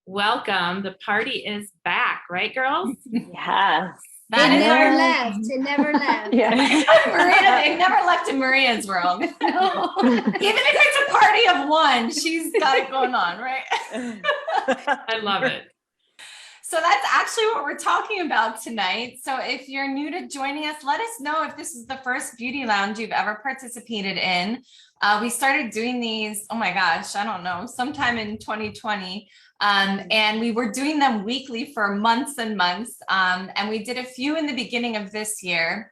welcome. The party is back, right, girls? Yes. It never left. It never left. Yeah. Maria, it never left in Maria's world. No. Even if it's a party of one, she's got it going on, right? I love it. So that's actually what we're talking about tonight. So if you're new to joining us, let us know if this is the first beauty lounge you've ever participated in. We started doing these, oh my gosh, I don't know, sometime in 2020. And we were doing them weekly for months and months. And we did a few in the beginning of this year.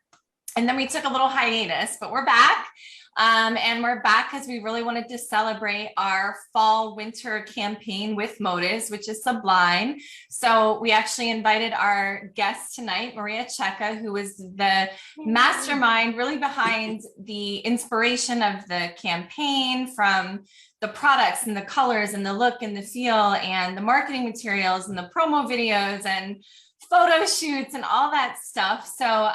And then we took a little hiatus, but we're back. And we're back because we really wanted to celebrate our fall winter campaign with Motives, which is Sublime. So we actually invited our guest tonight, Maria Checa, who is the mastermind really behind the inspiration of the campaign, from the products and the colors and the look and the feel and the marketing materials and the promo videos and photo shoots and all that stuff. So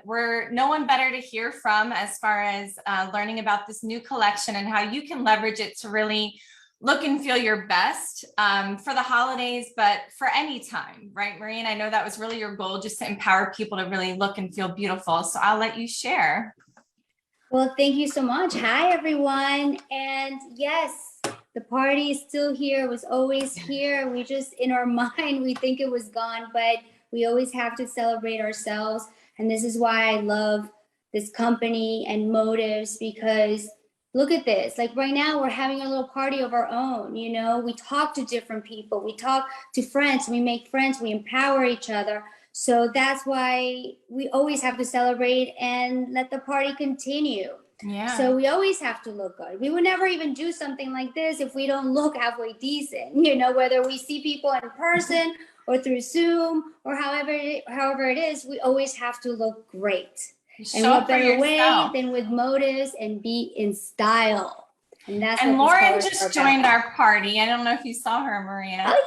we're no one better to hear from as far as learning about this new collection and how you can leverage it to really look and feel your best for the holidays, but for any time, right, Maria? And I know that was really your goal, just to empower people to really look and feel beautiful. So I'll let you share. Well, thank you so much. Hi, everyone. And yes, the party is still here. It was always here. We just, in our mind, we think it was gone, but we always have to celebrate ourselves. And this is why I love this company and Motives, because look at this. Like right now, we're having a little party of our own. You know, we talk to different people. We talk to friends. We make friends. We empower each other. So that's why we always have to celebrate and let the party continue. Yeah. So we always have to look good. We would never even do something like this if we don't look halfway decent, you know, whether we see people in person or through Zoom or however it is, we always have to look great. And what better way than with Motives and be in style. And that's and Loren just joined our party. I don't know if you saw her, Maria. Oh, yeah.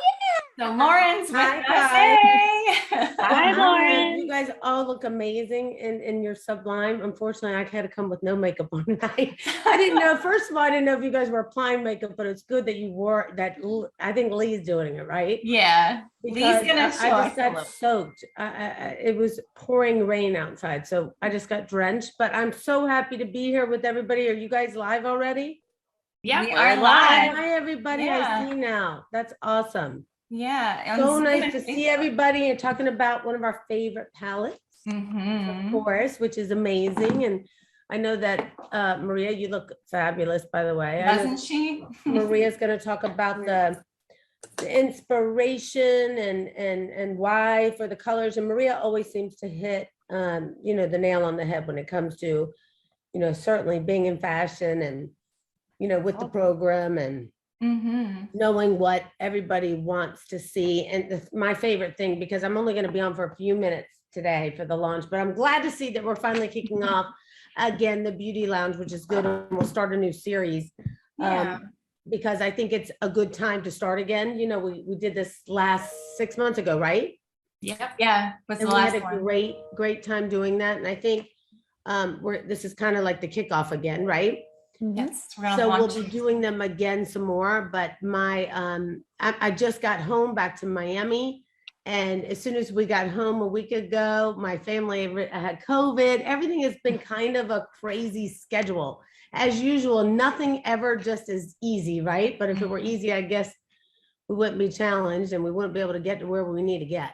So Lauren's with us. Hi. Hey. Hi, Lauren. You guys all look amazing in your Sublime. Unfortunately, I had to come with no makeup on tonight. I didn't know. First of all, I didn't know if you guys were applying makeup, but it's good that you wore that. I think Lee's doing it, right? Yeah. Because Lee's gonna show I us just got soaked. It was pouring rain outside, so I just got drenched. But I'm so happy to be here with everybody. Are you guys live already? Yeah, we are live. Hi, everybody. Yeah. I see now. That's awesome. Yeah. So nice to see everybody and talking about one of our favorite palettes, Mm-hmm. of course, which is amazing. And I know that Maria, you look fabulous, by the way. Doesn't she? Maria's going to talk about the inspiration and why for the colors. And Maria always seems to hit, you know, the nail on the head when it comes to, you know, certainly being in fashion and, you know, with the program and knowing what everybody wants to see. And my favorite thing, because I'm only going to be on for a few minutes today for the launch, but I'm glad to see that we're finally kicking off again the Beauty Lounge, which is good. And we'll start a new series. Because I think it's a good time to start again. You know, we did this last 6 months ago, right? Yep. Yeah. Was the And we last had a one. great time doing that. And I think this is kind of like the kickoff again, right? Yes. We're So gonna we'll launch. be doing them again some more, but my I just got home back to Miami, and as soon as we got home a week ago, my family had COVID. Everything has been kind of a crazy schedule. As usual, nothing ever just is easy, right? But if it were easy, I guess we wouldn't be challenged and we wouldn't be able to get to where we need to get.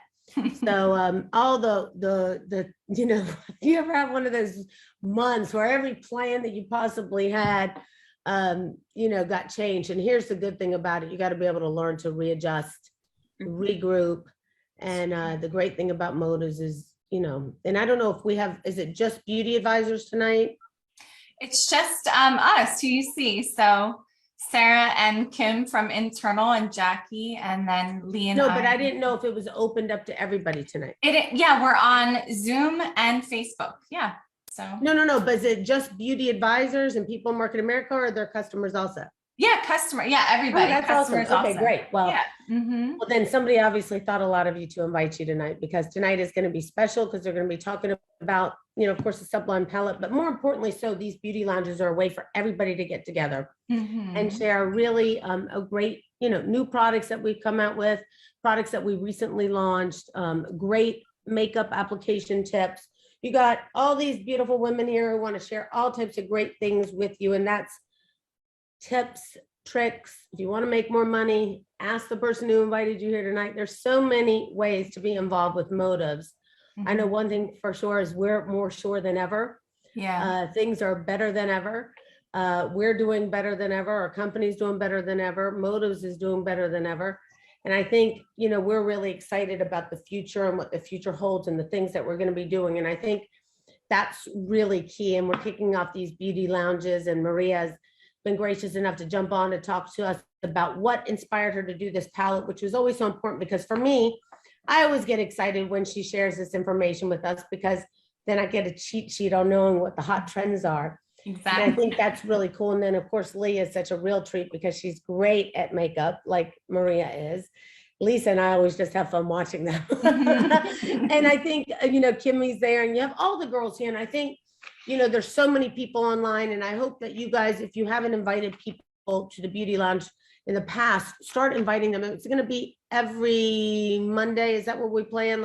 So all the you know, if you ever have one of those months where every plan that you possibly had, you know, got changed. And here's the good thing about it. You got to be able to learn to readjust, regroup. And the great thing about Motives is, you know, and I don't know if we have, is it just beauty advisors tonight? It's just us, who you see. So Sarah and Kim from Internal and Jackie, and then Lee and No, but I didn't know if it was opened up to everybody tonight. Yeah, we're on Zoom and Facebook. Yeah. So No. But is it just beauty advisors and people in Market America, or are there customers also? Yeah, customer. Yeah, Oh, everybody. that's awesome. Customer's Okay, great. Well, Yeah. Mhm. well, then somebody obviously thought a lot of you to invite you tonight, because tonight is going to be special, because they're going to be talking about, of course, the Sublime palette, but more importantly, so these beauty lounges are a way for everybody to get together and Mhm. share really a great, new products that we've come out with, products that we recently launched, great makeup application tips. You got all these beautiful women here who want to share all types of great things with you, and that's tips, tricks. If you want to make more money, ask the person who invited you here tonight. There's so many ways to be involved with motives. I know one thing for sure is we're more sure than ever. Yeah. Things are better than ever. We're doing better than ever. Our company's doing better than ever. Motives is doing better than ever. And I think, we're really excited about the future and what the future holds and the things that we're going to be doing. And I think that's really key. And we're kicking off these beauty lounges, and Maria's been gracious enough to jump on to talk to us about what inspired her to do this palette, which was always so important, because for me, I always get excited when she shares this information with us, because then I get a cheat sheet on knowing what the hot trends are. Exactly. And I think that's really cool. And then of course, Lee is such a real treat, because she's great at makeup like Maria is. Lisa and I always just have fun watching them. And I think, Kimmy's there, and you have all the girls here. And I think, there's so many people online, and I hope that you guys, if you haven't invited people to the beauty lounge in the past, start inviting them. It's going to be every Monday. Is that what we plan?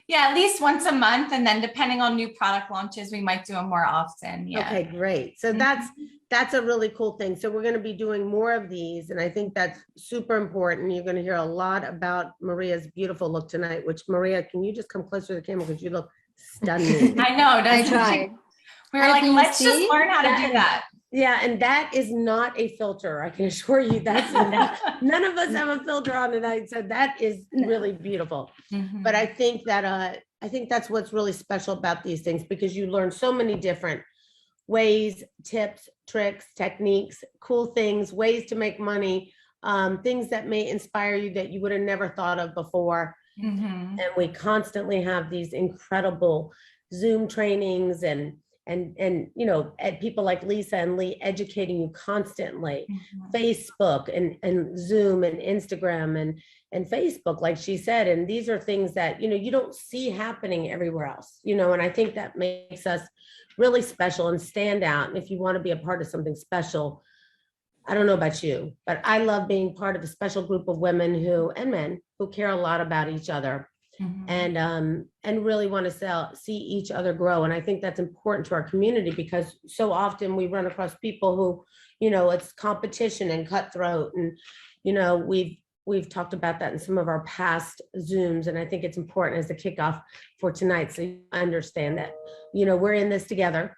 Yeah, at least once a month. And then depending on new product launches, we might do them more often. Yeah. Okay, great. So that's a really cool thing. So we're going to be doing more of these. And I think that's super important. You're going to hear a lot about Maria's beautiful look tonight, which, Maria, can you just come closer to the camera, because you look stunning. I know. I tried. We were like, Can you let's just see? learn how to do that. Yeah, and that is not a filter. I can assure you that's none of us have a filter on tonight. So that is really beautiful. Mhm. But I think that's what's really special about these things, because you learn so many different ways, tips, tricks, techniques, cool things, ways to make money, things that may inspire you that you would have never thought of before. Mhm. And we constantly have these incredible Zoom trainings and people like Lisa and Lee educating you constantly. Mhm. Facebook and Zoom and Instagram and Facebook, like she said. And these are things that, you don't see happening everywhere else, and I think that makes us really special and stand out. And if you want to be a part of something special, I don't know about you, but I love being part of a special group of women and men who care a lot about each other. Mhm. And really want to see each other grow. And I think that's important to our community, because so often we run across people who, it's competition and cutthroat. And, we've talked about that in some of our past Zooms. And I think it's important as a kickoff for tonight. So you understand that, we're in this together,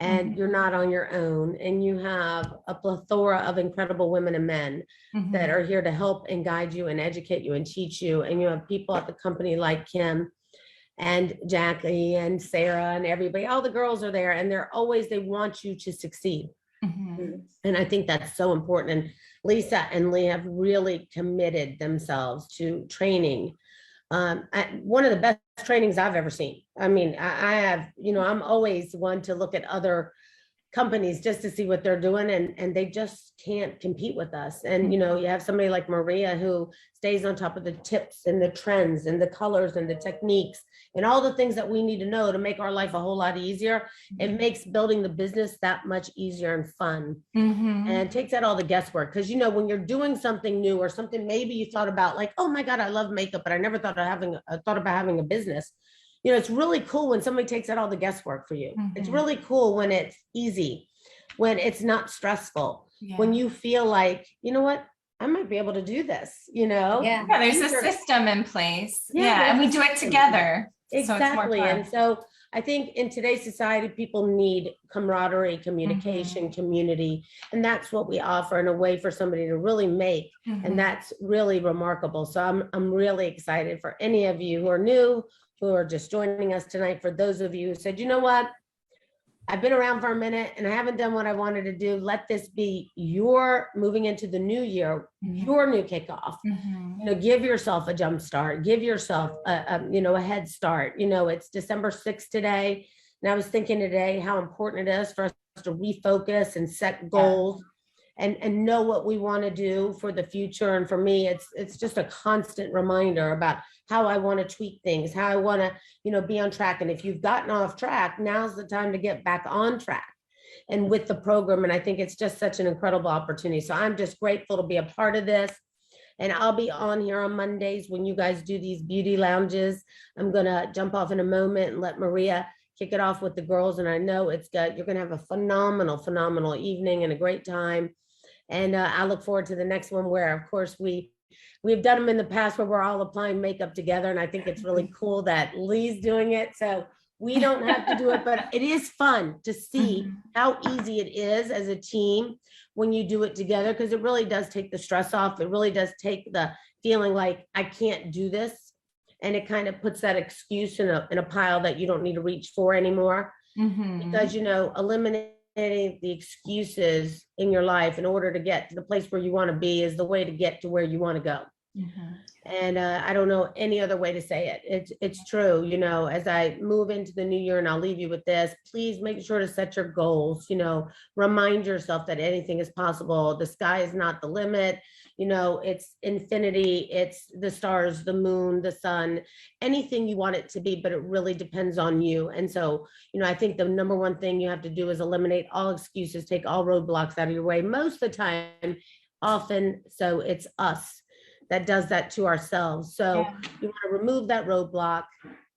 and you're not on your own, and you have a plethora of incredible women and men that are here to help and guide you and educate you and teach you. And you have people at the company like Kim and Jackie and Sarah and everybody, all the girls are there, and they want you to succeed. Mhm. And I think that's so important. And Lisa and Lee have really committed themselves to training. One of the best trainings I've ever seen. I mean, I have, I'm always one to look at other companies just to see what they're doing, and they just can't compete with us. And, you have somebody like Maria who stays on top of the tips and the trends and the colors and the techniques and all the things that we need to know to make our life a whole lot easier. It makes building the business that much easier and fun. Mhm. And takes out all the guesswork, because when you're doing something new or something maybe you thought about, like, oh my God, I love makeup, but I never thought about having a business. It's really cool when somebody takes out all the guesswork for you. It's really cool when it's easy, when it's not stressful, when you feel like, you know what, I might be able to do this, Yeah. Yeah, there's a system in place. Yeah, Yeah, and we there's a do it system. together. Exactly. So it's more And so I think in today's society, people need camaraderie, communication, community, and that's what we offer in a way for somebody to really make. And that's really remarkable. So I'm really excited for any of you who are new, who are just joining us tonight. For those of you who said, you know what, I've been around for a minute and I haven't done what I wanted to do. Let this be your moving into the new year, your new kickoff. Give yourself a jump start, give yourself a head start. It's December 6th today. And I was thinking today how important it is for us to refocus and set goals and know what we want to do for the future. And for me, it's just a constant reminder about how I want to tweak things, how I want to, be on track. And if you've gotten off track, now's the time to get back on track and with the program. And I think it's just such an incredible opportunity. So I'm just grateful to be a part of this. And I'll be on here on Mondays when you guys do these beauty lounges. I'm going to jump off in a moment and let Maria kick it off with the girls. And I know it's good. You're going to have a phenomenal evening and a great time. And I look forward to the next one where, of course, we've done them in the past where we're all applying makeup together. And I think it's really cool that Lee's doing it. So we don't have to do it, but it is fun to see how easy it is as a team when you do it together, because it really does take the stress off. It really does take the feeling like I can't do this. And it kind of puts that excuse in a pile that you don't need to reach for anymore. Because, eliminating the excuses in your life in order to get to the place where you want to be is the way to get to where you want to go. And I don't know any other way to say it. It's true. As I move into the new year, and I'll leave you with this, please make sure to set your goals, remind yourself that anything is possible. The sky is not the limit. It's infinity. It's the stars, the moon, the sun, anything you want it to be, but it really depends on you. And so, I think the number one thing you have to do is eliminate all excuses, take all roadblocks out of your way. Most of the time, often, so it's us that does that to ourselves. So you want to remove that roadblock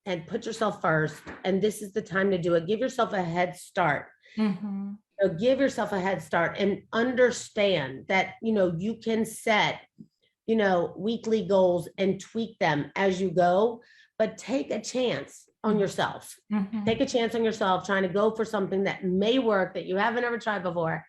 and put yourself first. And this is the time to do it. Give yourself a head start. So give yourself a head start and understand that, you can set, weekly goals and tweak them as you go, but take a chance on yourself. Take a chance on yourself trying to go for something that may work, that you haven't ever tried before,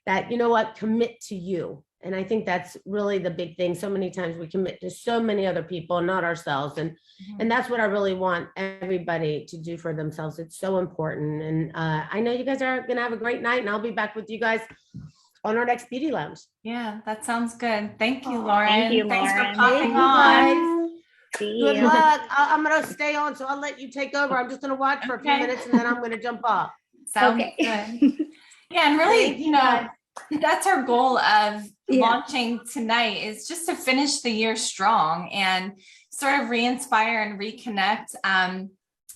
that, commit to you. And I think that's really the big thing. So many times we commit to so many other people, not ourselves. And that's what I really want everybody to do for themselves. It's so important. And I know you guys are going to have a great night, and I'll be back with you guys on our next beauty lounge. Yeah, that sounds good. Thank you, Loren. Thank you, Thanks Loren. for popping on. See Good you. luck. I'm going to stay on, so I'll let you take over. I'm just going to watch for a few minutes, and then I'm going to jump off. Sounds good. Yeah, and really, that's our goal of launching tonight, is just to finish the year strong and sort of re-inspire and reconnect.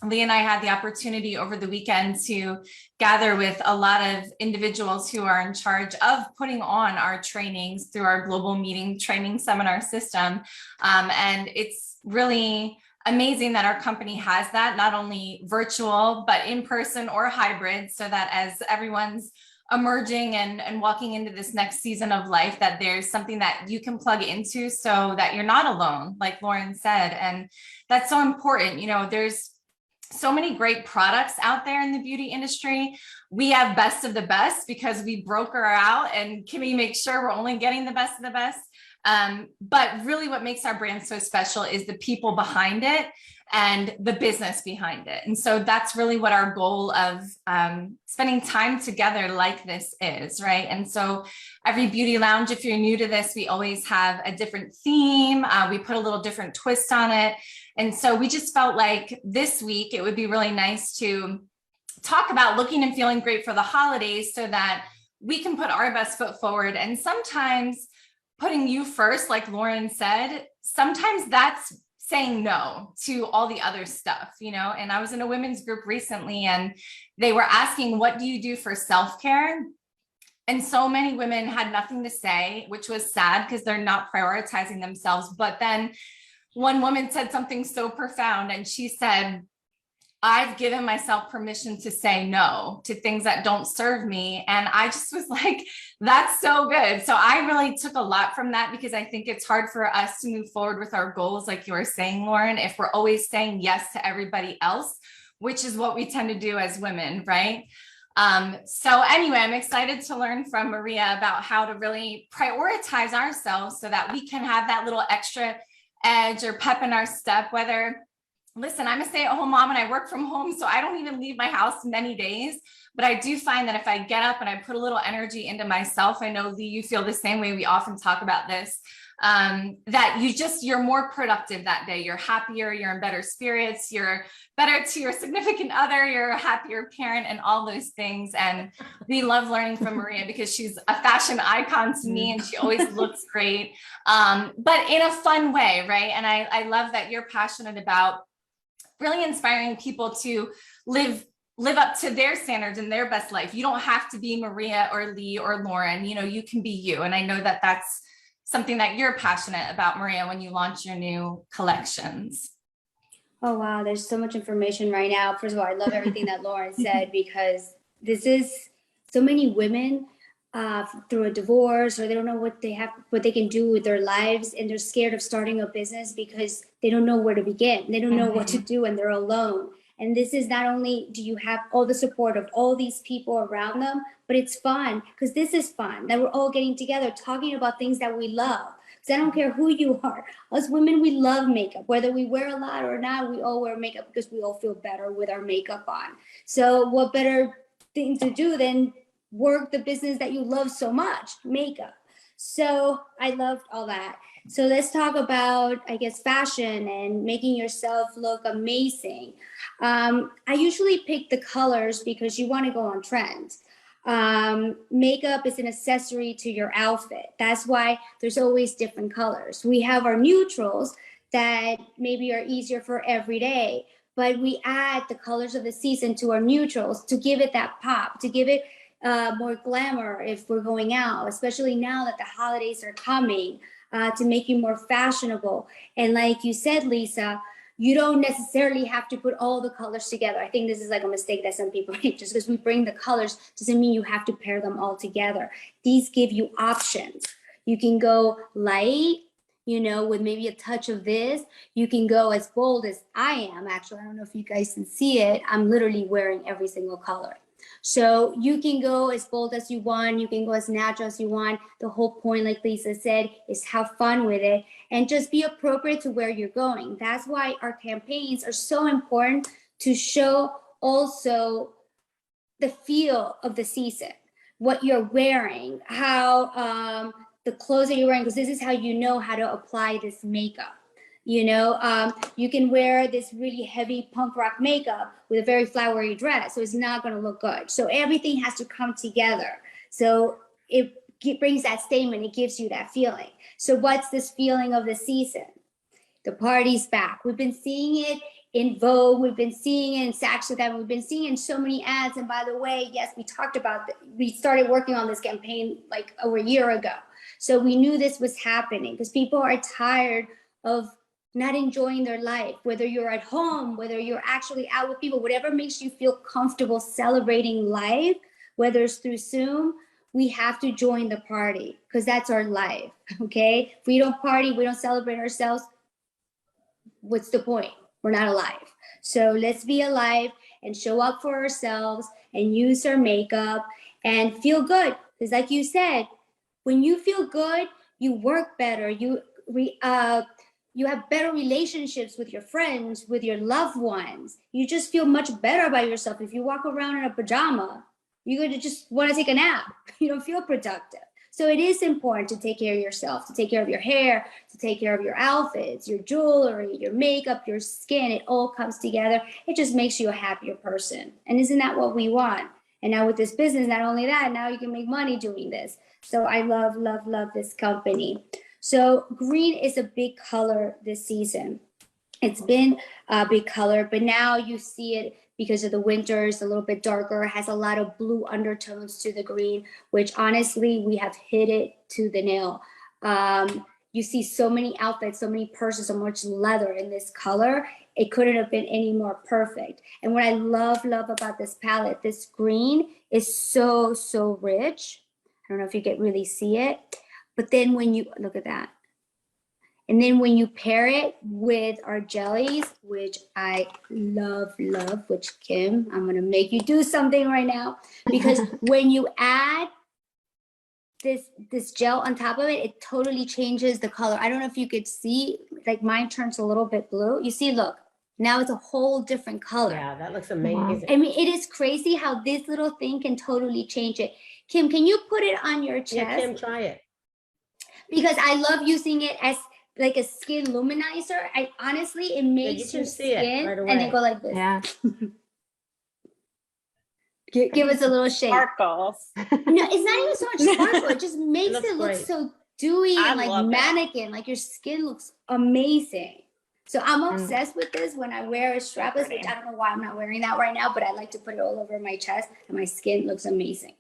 Lee and I had the opportunity over the weekend to gather with a lot of individuals who are in charge of putting on our trainings through our global meeting training seminar system. And it's really amazing that our company has that, not only virtual, but in person or hybrid, so that as everyone's emerging and walking into this next season of life, that there's something that you can plug into so that you're not alone, like Loren said. And that's so important. There's so many great products out there in the beauty industry. We have best of the best because we broker out, and can we make sure we're only getting the best of the best? But really what makes our brand so special is the people behind it and the business behind it. And so that's really what our goal of spending time together like this is, right? And so every beauty lounge, if you're new to this, we always have a different theme. We put a little different twist on it. And so we just felt like this week it would be really nice to talk about looking and feeling great for the holidays, so that we can put our best foot forward. And sometimes putting you first, like Loren said, sometimes that's saying no to all the other stuff, and I was in a women's group recently, and they were asking, what do you do for self-care? And so many women had nothing to say, which was sad because they're not prioritizing themselves. But then one woman said something so profound, and she said, I've given myself permission to say no to things that don't serve me. And I just was like, that's so good. So I really took a lot from that, because I think it's hard for us to move forward with our goals, like you were saying, Loren, if we're always saying yes to everybody else, which is what we tend to do as women, right? So anyway, I'm excited to learn from Maria about how to really prioritize ourselves so that we can have that little extra edge or pep in our step, whether Listen, I'm a stay-at-home mom and I work from home, so I don't even leave my house many days. But I do find that if I get up and I put a little energy into myself, I know Lee, you feel the same way. We often talk about this, that you're more productive that day. You're happier, you're in better spirits, you're better to your significant other, you're a happier parent, and all those things. And we love learning from Maria because she's a fashion icon to me and she always looks great, but in a fun way, right? And I love that you're passionate about really inspiring people to live up to their standards and their best life. You don't have to be Maria or Lee or Loren, you can be you. And I know that that's something that you're passionate about, Maria, when you launch your new collections. Oh, wow. There's so much information right now. First of all, I love everything that Lauren said, because this is so many women through a divorce, or they don't know what they can do with their lives. And they're scared of starting a business because they don't know where to begin. They don't know what to do, and they're alone. And this is not only do you have all the support of all these people around them, but it's fun, because this is fun that we're all getting together, talking about things that we love. Because I don't care who you are. Us women, we love makeup. Whether we wear a lot or not, we all wear makeup because we all feel better with our makeup on. So what better thing to do than work the business that you love so much, makeup. So I loved all that. So let's talk about, I guess, fashion and making yourself look amazing. I usually pick the colors because you want to go on trend. Makeup is an accessory to your outfit. That's why there's always different colors. We have our neutrals that maybe are easier for every day, but we add the colors of the season to our neutrals to give it that pop, to give it more glamour if we're going out, especially now that the holidays are coming, to make you more fashionable. And like you said, Lisa, you don't necessarily have to put all the colors together. I think this is like a mistake that some people make. Just because we bring the colors doesn't mean you have to pair them all together. These give you options. You can go light, with maybe a touch of this. You can go as bold as I am. Actually, I don't know if you guys can see it. I'm literally wearing every single color. So you can go as bold as you want. You can go as natural as you want. The whole point, like Lisa said, is have fun with it and just be appropriate to where you're going. That's why our campaigns are so important, to show also the feel of the season, what you're wearing, how the clothes that you're wearing, because this is how you know how to apply this makeup. You can wear this really heavy punk rock makeup with a very flowery dress, so it's not going to look good. So everything has to come together. So it brings that statement. It gives you that feeling. So what's this feeling of the season? The party's back. We've been seeing it in Vogue. We've been seeing it in Saxophone. We've been seeing it in so many ads. And by the way, yes, we talked about we started working on this campaign like over a year ago. So we knew this was happening because people are tired of not enjoying their life, whether you're at home, whether you're actually out with people, whatever makes you feel comfortable celebrating life, whether it's through Zoom, we have to join the party because that's our life, okay? If we don't party, we don't celebrate ourselves, what's the point? We're not alive. So let's be alive and show up for ourselves and use our makeup and feel good. Because like you said, when you feel good, you work better, you have better relationships with your friends, with your loved ones. You just feel much better about yourself. If you walk around in a pajama, you're going to just want to take a nap. You don't feel productive. So it is important to take care of yourself, to take care of your hair, to take care of your outfits, your jewelry, your makeup, your skin. It all comes together. It just makes you a happier person. And isn't that what we want? And now with this business, not only that, now you can make money doing this. So I love, love, love this company. So green is a big color this season. It's been a big color, but now you see it because of the winter. It's a little bit darker. It has a lot of blue undertones to the green, which honestly, we have hit it to the nail. You see so many outfits, so many purses, so much leather in this color. It couldn't have been any more perfect. And what I love about this palette, this green is so, so rich. I don't know if you can really see it. But then when you look at that, and then when you pair it with our jellies, which I love, which Kim, I'm going to make you do something right now, because when you add this gel on top of it, it totally changes the color. I don't know if you could see, like mine turns a little bit blue. You see, look, Now it's a whole different color. Yeah, that looks amazing. I mean, it is crazy how this little thing can totally change it. Kim, can you put it on your chest? Yeah, Kim, try it. Because I love using it as like a skin luminizer. I honestly, it makes your skin right and then away. go like this. Yeah. Give us a little shake. Sparkles. No, it's not even so much sparkle. It just makes looks it look great. so dewy I and like love it. mannequin. Like your skin looks amazing. So I'm obsessed with this when I wear a strapless, which I don't know why I'm not wearing that right now, but I like to put it all over my chest and my skin looks amazing.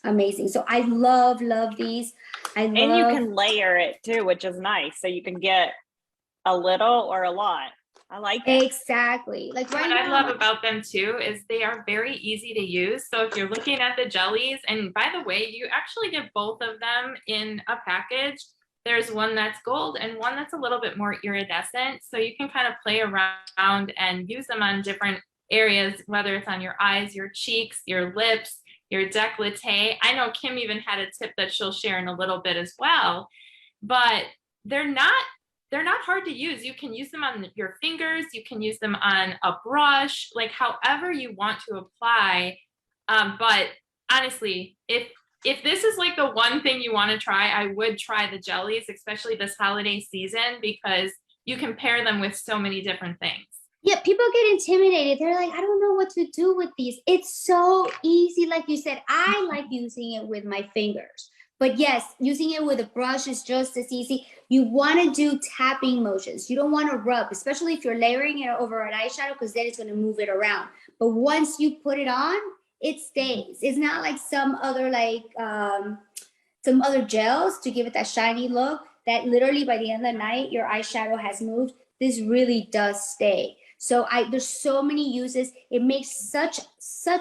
Amazing. So I love these. And you can layer it too, which is nice. So you can get a little or a lot. I like that. Exactly. Like right What I now, love about them too is they are very easy to use. So if you're looking at the jellies, and by the way, you actually get both of them in a package. There's one that's gold and one that's a little bit more iridescent. So you can kind of play around and use them on different areas, whether it's on your eyes, your cheeks, your lips, your décolleté. I know Kim even had a tip that she'll share in a little bit as well, but they're not hard to use. You can use them on your fingers. You can use them on a brush, like however you want to apply. But honestly, if this is like the one thing you want to try, I would try the jellies, especially this holiday season, because you can pair them with so many different things. yeah, people get intimidated. They're like, I don't know what to do with these. It's so easy. Like you said, I like using it with my fingers. But yes, using it with a brush is just as easy. You want to do tapping motions. You don't want to rub, especially if you're layering it over an eyeshadow, because then it's going to move it around. But once you put it on, it stays. It's not like some other gels to give it that shiny look that literally by the end of the night, your eyeshadow has moved. This really does stay. So there's so many uses. It makes such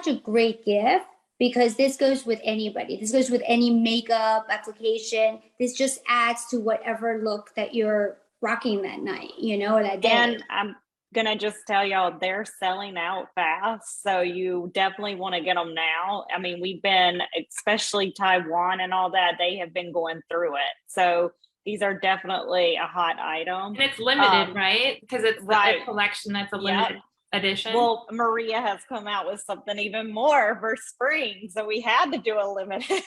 a great gift. Because this goes with anybody. This goes with any makeup application. This just adds to whatever look that you're rocking that night, or that day. And I'm gonna just tell y'all, they're selling out fast. So you definitely want to get them now. I mean, we've been, especially Taiwan and all that, they have been going through it. So these are definitely a hot item. And it's limited, right? Because it's a collection that's a limited edition. Well, Maria has come out with something even more for spring, so we had to do a limited.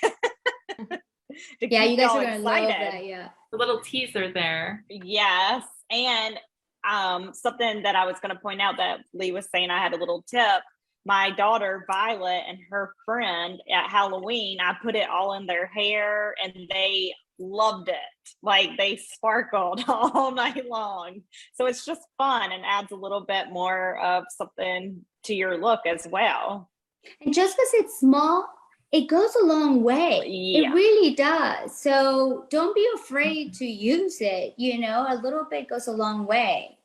Yeah, you guys are gonna love that. Yeah, the little teaser there. Yes, and something that I was going to point out that Lee was saying, I had a little tip. My daughter Violet and her friend at Halloween, I put it all in their hair, and they loved it. Like they sparkled all night long. So it's just fun and adds a little bit more of something to your look as well. And just because it's small, it goes a long way. Yeah. It really does. So don't be afraid to use it. A little bit goes a long way.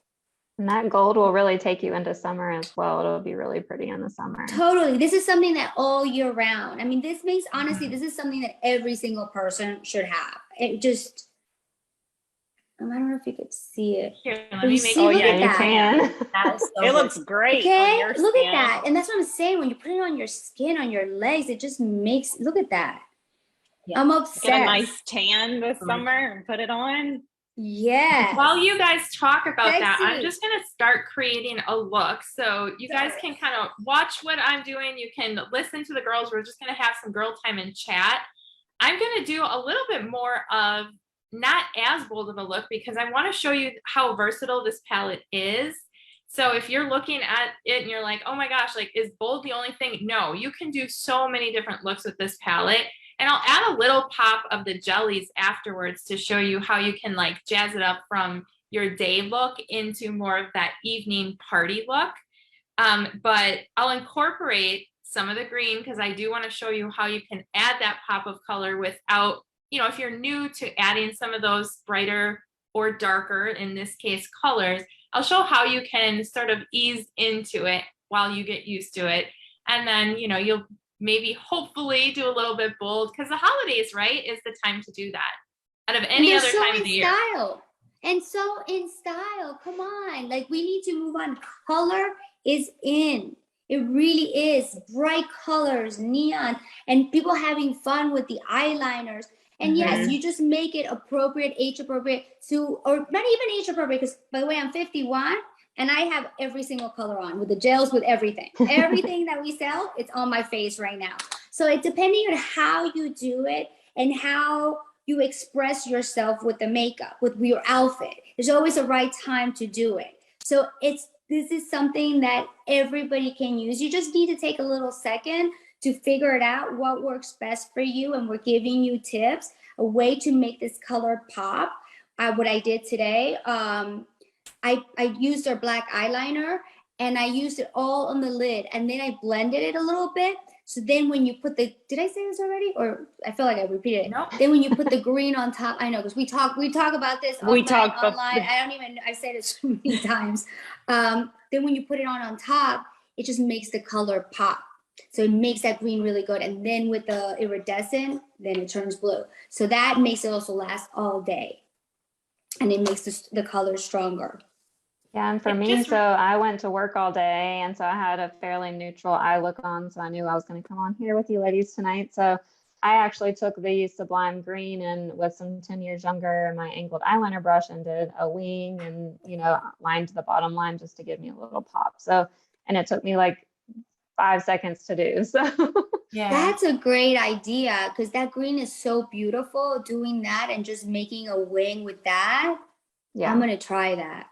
And that gold will really take you into summer as well. It'll be really pretty in the summer. Totally. This is something that all year round. I mean, this is something that every single person should have. It just, I don't know if you could see it. Here, let But me you make see, Oh look yeah, at you that. can. That is so It good. looks great. Okay, On your look skin. at that. And that's what I'm saying. When you put it on your skin, on your legs, it just makes, look at that. Yeah. I'm obsessed. Get a nice tan this summer and put it on. Yes. While you guys talk about that, Sexy. I'm just going to start creating a look. So you guys can kind of watch what I'm doing. You can listen to the girls. We're just going to have some girl time and chat. I'm going to do a little bit more of not as bold of a look because I want to show you how versatile this palette is. So if you're looking at it and you're like, oh my gosh, like is bold the only thing? No, you can do so many different looks with this palette. And I'll add a little pop of the jellies afterwards to show you how you can like jazz it up from your day look into more of that evening party look. But I'll incorporate some of the green because I do want to show you how you can add that pop of color without, if you're new to adding some of those brighter or darker, in this case, colors, I'll show how you can sort of ease into it while you get used to it. And then, you'll maybe hopefully do a little bit bold because the holidays, right, is the time to do that out of any other time of the year. And so in style, come on, like we need to move on. Color is in. It really is. Bright colors, neon, and people having fun with the eyeliners. And yes, you just make it appropriate, age appropriate to, or not even age appropriate, because by the way, I'm 51 And I have every single color on with the gels, with everything. Everything that we sell, it's on my face right now. So it depending on how you do it and how you express yourself with the makeup, with your outfit. There's always a right time to do it. So this is something that everybody can use. You just need to take a little second to figure it out, what works best for you. And we're giving you tips, a way to make this color pop. What I did today, I used our black eyeliner and I used it all on the lid, and then I blended it a little bit. So then when you put did I say this already? Or I feel like I repeated it. No. Then when you put the green on top, I know, because we talk about this online. I say this so many times. Then when you put it on top, it just makes the color pop. So it makes that green really good. And then with the iridescent, then it turns blue. So that makes it also last all day. And it makes the color stronger. Yeah, and for me, so I went to work all day, and so I had a fairly neutral eye look on, so I knew I was going to come on here with you ladies tonight. So I actually took the Sublime green and with some 10 years younger, my angled eyeliner brush, and did a wing and, you know, lined the bottom line just to give me a little pop. So, and it took me like 5 seconds to do. So Yeah. That's a great idea, because that green is so beautiful. Doing that and just making a wing with that. yeah. I'm going to try that.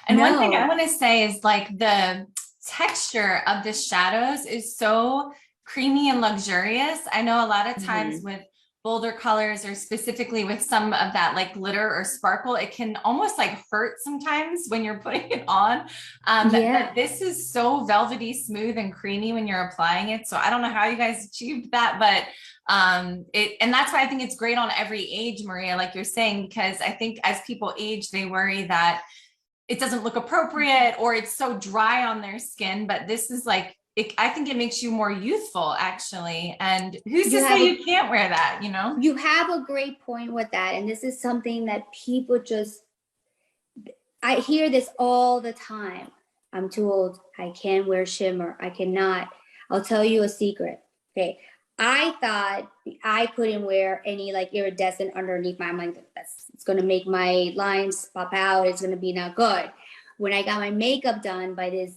And one thing I want to say is like the texture of the shadows is so creamy and luxurious. I know a lot of times with bolder colors, or specifically with some of that like glitter or sparkle, it can almost like hurt sometimes when you're putting it on. But this is so velvety smooth and creamy when you're applying it. So I don't know how you guys achieved that, but and that's why I think it's great on every age, Maria, like you're saying, because I think as people age, they worry that it doesn't look appropriate or it's so dry on their skin. But this is like, I think it makes you more youthful, actually. And who's to say you can't wear that, you know? You have a great point with that. And this is something that people I hear this all the time. I'm too old. I can't wear shimmer. I cannot. I'll tell you a secret. Okay. I thought I couldn't wear any like iridescent underneath my, I'm like, it's going to make my lines pop out. It's going to be not good. When I got my makeup done by this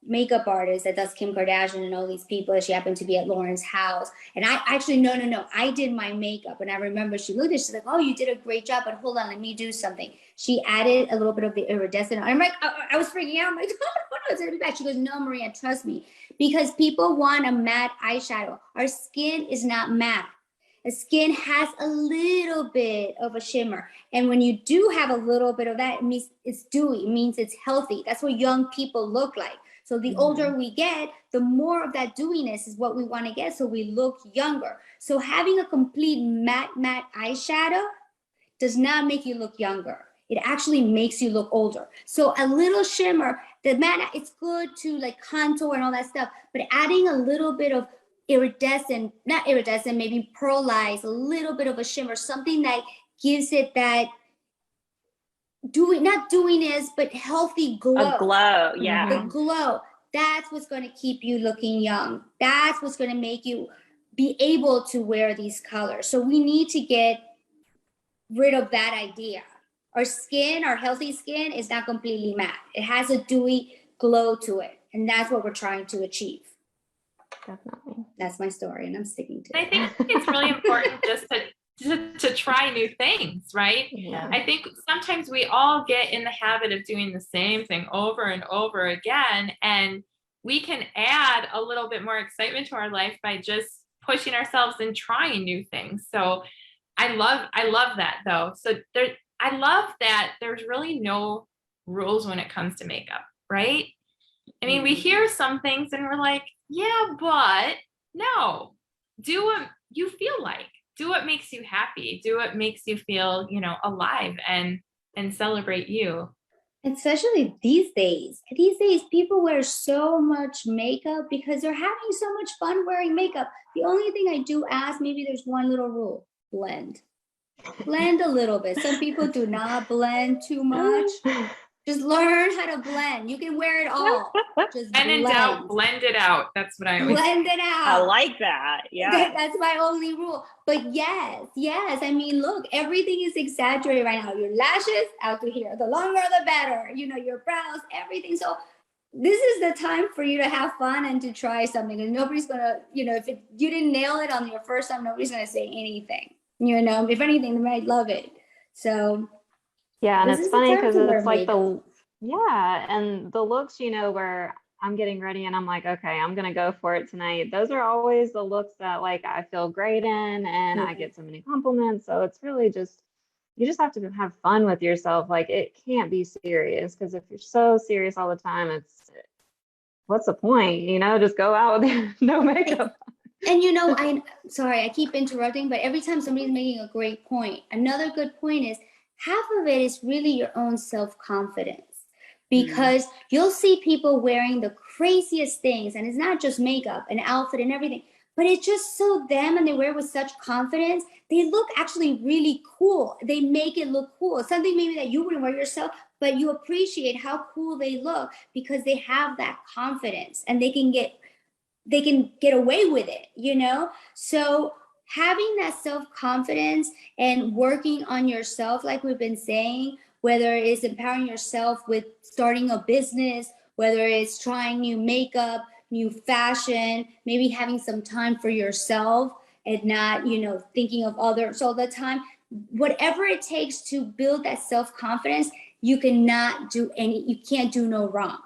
makeup artist that does Kim Kardashian and all these people, she happened to be at Loren's house. And I actually, no, I did my makeup. And I remember she looked at it, she's like, oh, you did a great job, but hold on, let me do something. She added a little bit of the iridescent. I'm like, I was freaking out. I'm like, oh, no, it's gonna be bad. She goes, no, Maria, trust me. Because people want a matte eyeshadow. Our skin is not matte. The skin has a little bit of a shimmer. And when you do have a little bit of that, it means it's dewy. It means it's healthy. That's what young people look like. So the older we get, the more of that dewiness is what we want to get, so we look younger. So having a complete matte eyeshadow does not make you look younger. It actually makes you look older. So a little shimmer, the matte, it's good to like contour and all that stuff, but adding a little bit of iridescent, not iridescent, maybe pearlize, a little bit of a shimmer, something that gives it that not dewiness, but healthy glow. A glow, yeah. The glow. That's what's going to keep you looking young. That's what's going to make you be able to wear these colors. So we need to get rid of that idea. Our skin, our healthy skin, is not completely matte. It has a dewy glow to it. And that's what we're trying to achieve. Definitely. That's my story, and I'm sticking to it. I think it's really important just to try new things, right? Yeah. I think sometimes we all get in the habit of doing the same thing over and over again, and we can add a little bit more excitement to our life by just pushing ourselves and trying new things. So I love that though. So I love that there's really no rules when it comes to makeup, right? I mean, we hear some things and we're like, yeah, but no, do what you feel like. Do what makes you happy. Do what makes you feel, alive and celebrate you. Especially these days. These days, people wear so much makeup because they're having so much fun wearing makeup. The only thing I do ask, maybe there's one little rule: blend. Blend a little bit. Some people do not blend too much. Just learn how to blend. You can wear it all. Just And in doubt, blend it out. That's what I always blend it out. I like that. Yeah. That's my only rule. But yes. I mean, look, everything is exaggerated right now. Your lashes out to here. The longer, the better. You know, your brows, everything. So this is the time for you to have fun and to try something. And nobody's gonna, you know, if you didn't nail it on your first time, nobody's gonna say anything. You know, if anything, they might love it. So yeah, and this it's is the funny time because to wear it's like makeup. and the looks, you know, where I'm getting ready and I'm like, okay, I'm gonna go for it tonight. Those are always the looks that like I feel great in and I get so many compliments. So it's really just, you just have to have fun with yourself. Like it can't be serious, because if you're so serious all the time, it's, what's the point? You know, just go out with no makeup. And you know, I'm sorry, I keep interrupting, but every time somebody's making a great point, another good point is half of it is really your own self-confidence. Because you'll see people wearing the craziest things, and it's not just makeup and outfit and everything, but it's just so them, and they wear it with such confidence. They look actually really cool. They make it look cool. Something maybe that you wouldn't wear yourself, but you appreciate how cool they look because they have that confidence and they can get away with it, you know? So having that self-confidence and working on yourself, like we've been saying, whether it's empowering yourself with starting a business, whether it's trying new makeup, new fashion, maybe having some time for yourself and not, you know, thinking of others all the time, whatever it takes to build that self-confidence, you can't do no wrong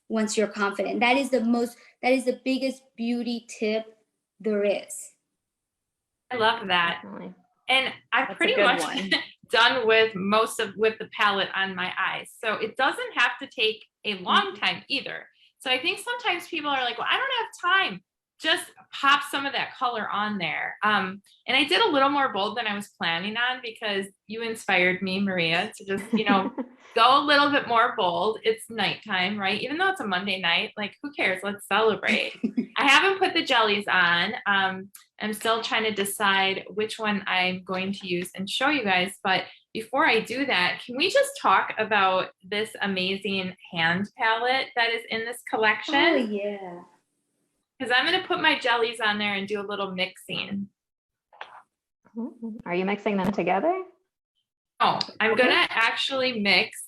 once you're confident. That is the biggest beauty tip there is. I love that. Definitely. And I've That's pretty much done with with the palette on my eyes. So it doesn't have to take a long time either. So I think sometimes people are like, well, I don't have time. Just pop some of that color on there. And I did a little more bold than I was planning on because you inspired me, Maria, to just, you know, go a little bit more bold. It's nighttime, right? Even though it's a Monday night, like who cares? Let's celebrate. I haven't put the jellies on. I'm still trying to decide which one I'm going to use and show you guys. But before I do that, can we just talk about this amazing hand palette that is in this collection? Oh, yeah. Because I'm going to put my jellies on there and do a little mixing. Are you mixing them together? Oh, I'm going to actually mix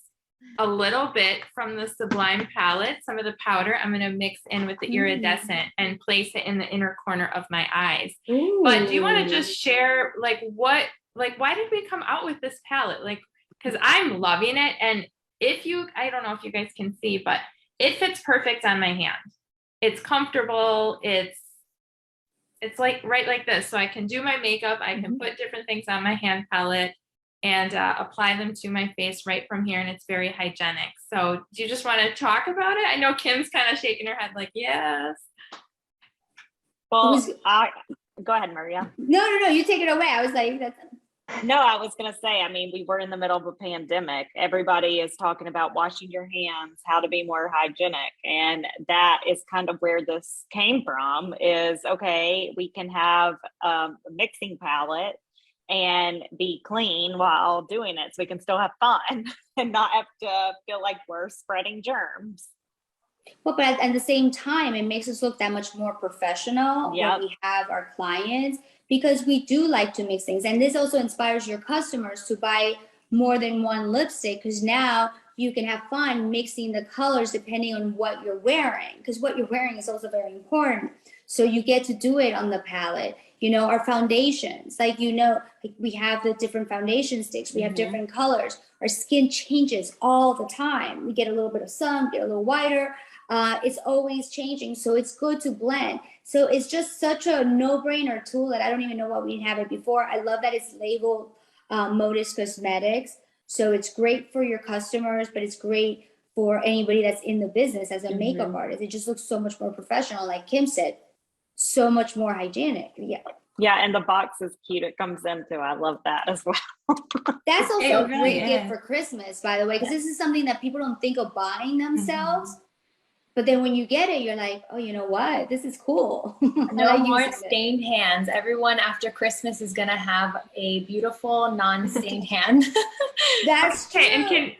a little bit from the Sublime palette, some of the powder. I'm going to mix in with the iridescent and place it in the inner corner of my eyes. Ooh. But do you want to just share why did we come out with this palette? Like, because I'm loving it. And I don't know if you guys can see, but it fits perfect on my hand. It's comfortable. It's like right like this. So I can do my makeup. I can put different things on my hand palette and apply them to my face right from here. And it's very hygienic. So do you just want to talk about it? I know Kim's kind of shaking her head like, yes. Well, go ahead, Maria. No, you take it away. I was like, No, I was going to say, I mean, we were in the middle of a pandemic. Everybody is talking about washing your hands, how to be more hygienic. And that is kind of where this came from is, okay, we can have a mixing palette and be clean while doing it. So we can still have fun and not have to feel like we're spreading germs. well, but at the same time, it makes us look that much more professional when we have our clients, because we do like to mix things. And this also inspires your customers to buy more than one lipstick, because now you can have fun mixing the colors depending on what you're wearing, because what you're wearing is also very important. So you get to do it on the palette. You know, our foundations, like, you know, like we have the different foundation sticks, we have different colors. Our skin changes all the time. We get a little bit of sun, get a little whiter. It's always changing. So it's good to blend. So it's just such a no-brainer tool that I don't even know why we didn't have it before. I love that it's labeled Modus Cosmetics. So it's great for your customers, but it's great for anybody that's in the business as a makeup artist. It just looks so much more professional. Like Kim said, so much more hygienic. Yeah, and the box is cute. It comes in too. I love that as well. That's also a really great gift for Christmas, by the way, because this is something that people don't think of buying themselves. But then when you get it, you're like, oh, you know what? This is cool. No more stained hands. Everyone after Christmas is going to have a beautiful non-stained hand. That's true. Okay, and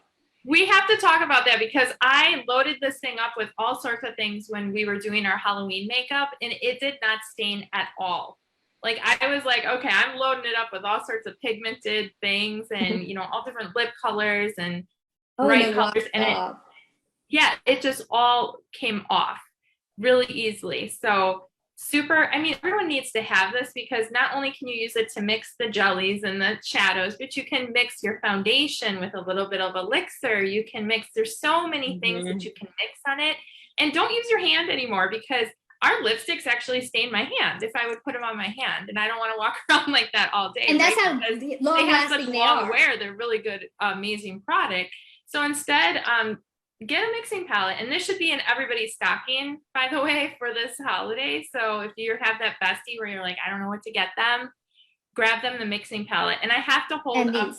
We have to talk about that because I loaded this thing up with all sorts of things when we were doing our Halloween makeup, and it did not stain at all. Like I was like, okay, I'm loading it up with all sorts of pigmented things and, you know, all different lip colors and bright colors. And it just all came off really easily. So super, I mean, everyone needs to have this because not only can you use it to mix the jellies and the shadows, but you can mix your foundation with a little bit of elixir. You can mix, there's so many things that you can mix on it. And don't use your hand anymore because our lipsticks actually stain my hand if I would put them on my hand. And I don't want to walk around like that all day. And that's how long they have such lasting they long are. wear. They're really good, amazing product. So instead, get a mixing palette, and this should be in everybody's stocking, by the way, for this holiday. So if you have that bestie where you're like, I don't know what to get them, grab them the mixing palette. And I have to hold up